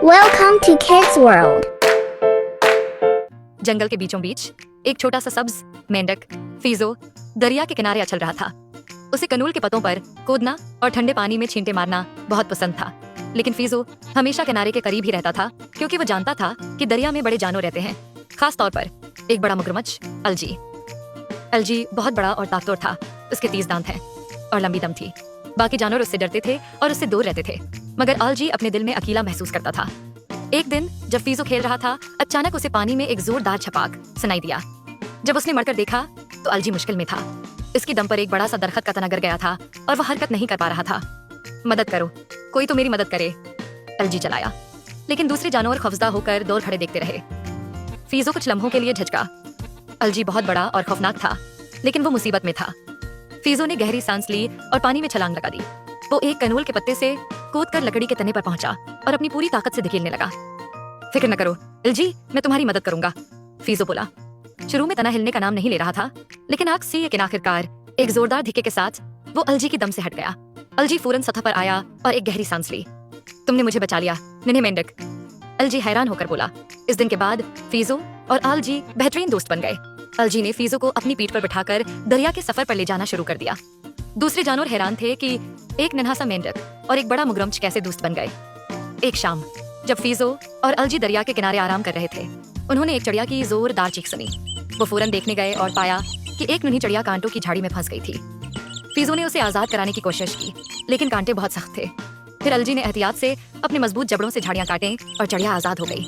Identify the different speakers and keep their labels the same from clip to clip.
Speaker 1: Welcome to Kids World.
Speaker 2: जंगल के बीचों बीच एक छोटा सा सब्ज मेंढक फीजो दरिया के किनारे अचल रहा था। उसे कनूल के पतों पर कूदना और ठंडे पानी में छींटे मारना बहुत पसंद था। लेकिन फीजो हमेशा किनारे के करीब ही रहता था, क्योंकि वो जानता था कि दरिया में बड़े जानवर रहते हैं, खास तौर पर एक बड़ा मगरमच्छ अलजी। अलजी बहुत बड़ा और ताकतवर था। उसके 30 दांत हैं और लंबी दम थी। बाकी जानवर उससे डरते थे और उससे दूर रहते थे, मगर अलजी अपने दिल में अकेला महसूस करता था। एक दिन जब फीजो खेल रहा था, अचानक उसे पानी में एक जोरदार छपाक सुनाई दिया। जब उसने मड़कर देखा तो अलजी मुश्किल में था। इसकी दम पर एक बड़ा सा दरख्त का तना गिर गया था और वह हरकत नहीं कर पा रहा था। मदद करो, कोई तो मेरी मदद करे, अलजी चलाया। लेकिन दूसरे जानवर खौफजदा होकर दौड़ खड़े देखते रहे। फीजो कुछ लम्हों के लिए झिझका। अलजी बहुत बड़ा और खौफनाक था, लेकिन वो मुसीबत में था। फीजो ने गहरी सांस ली और पानी में छलांग लगा दी। वो एक कनूल के पत्ते से कूदकर लकड़ी के तने पर पहुंचा और अपनी पूरी ताकत से धकेलने लगा। फिक्र न करो अलजी, मैं तुम्हारी मदद करूंगा, फीजो बोला। शुरू में तना हिलने का नाम नहीं ले रहा था, लेकिन आखिरकार एक जोरदार धिक्के के साथ वो अलजी की दम से हट गया। अलजी फौरन सतह पर आया और एक गहरी सांस ली। तुमने मुझे बचा लिया नन्हे मेंढक, अलजी हैरान होकर बोला। इस दिन के बाद फीजो और अलजी बेहतरीन दोस्त बन गए। अलजी ने फीजो को अपनी पीठ पर बिठाकर दरिया के सफर पर ले जाना शुरू कर दिया। दूसरे जानवर हैरान थे कि एक नन्हा सा मेंढक और एक बड़ा मगरमच्छ कैसे दोस्त बन गए। एक शाम जब फीजो और अलजी दरिया के किनारे आराम कर रहे थे, उन्होंने एक चिड़िया की जोरदार चीख सुनी। वो फौरन देखने गए और पाया कि एक नन्ही चिड़िया कांटों की झाड़ी में फंस गई थी। फीजो ने उसे आजाद कराने की कोशिश की, लेकिन कांटे बहुत सख्त थे। फिर अलजी ने एहतियात से अपने मजबूत जबड़ों से झाड़ियां काटे और चिड़िया आजाद हो गई।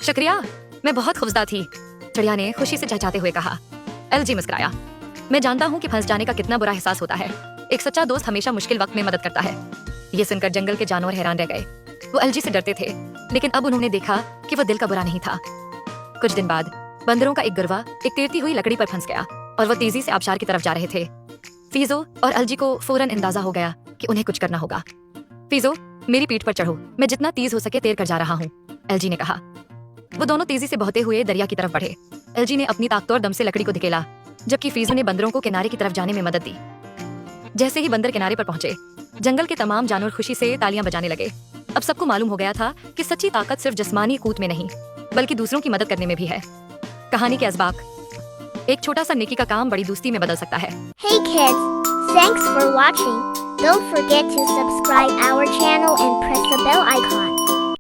Speaker 2: शुक्रिया, मैं बहुत खौफजदा थी, चिड़िया ने खुशी से चहचहाते हुए कहा। अलजी मुस्कुराया। मैं जानता हूँ कि फंस जाने का कितना बुरा एहसास होता है। एक सच्चा दोस्त हमेशा मुश्किल वक्त में मदद करता है। ये सुनकर जंगल के जानवर हैरान रह गए। वो अलजी से डरते थे, लेकिन अब उन्होंने देखा कि वो दिल का बुरा नहीं था। कुछ दिन बाद बंदरों का एक गिरवा एक तैरती हुई लकड़ी पर फंस गया और वो तेजी से आबशार की तरफ जा रहे थे। फीजो और अलजी को फौरन अंदाजा हो गया कि उन्हें कुछ करना होगा। फीजो, मेरी पीठ पर चढ़ो, मैं जितना तेज हो सके तैर कर जा रहा हूँ, अलजी ने कहा। वो दोनों तेजी से बहते हुए दरिया की तरफ बढ़े। अलजी ने अपनी ताकतवर दम से लकड़ी को धकेला, जबकि फीजो ने बंदरों को किनारे की तरफ जाने में मदद दी। जैसे ही बंदर किनारे पर पहुंचे, जंगल के तमाम जानवर खुशी से तालियां बजाने लगे। अब सबको मालूम हो गया था कि सच्ची ताकत सिर्फ जिस्मानी कूद में नहीं, बल्कि दूसरों की मदद करने में भी है। कहानी के असबाक, एक छोटा सा नेकी का काम बड़ी दोस्ती में बदल सकता है।
Speaker 1: Hey kids, thanks for watching. Don't forget to subscribe our channel and press the bell icon.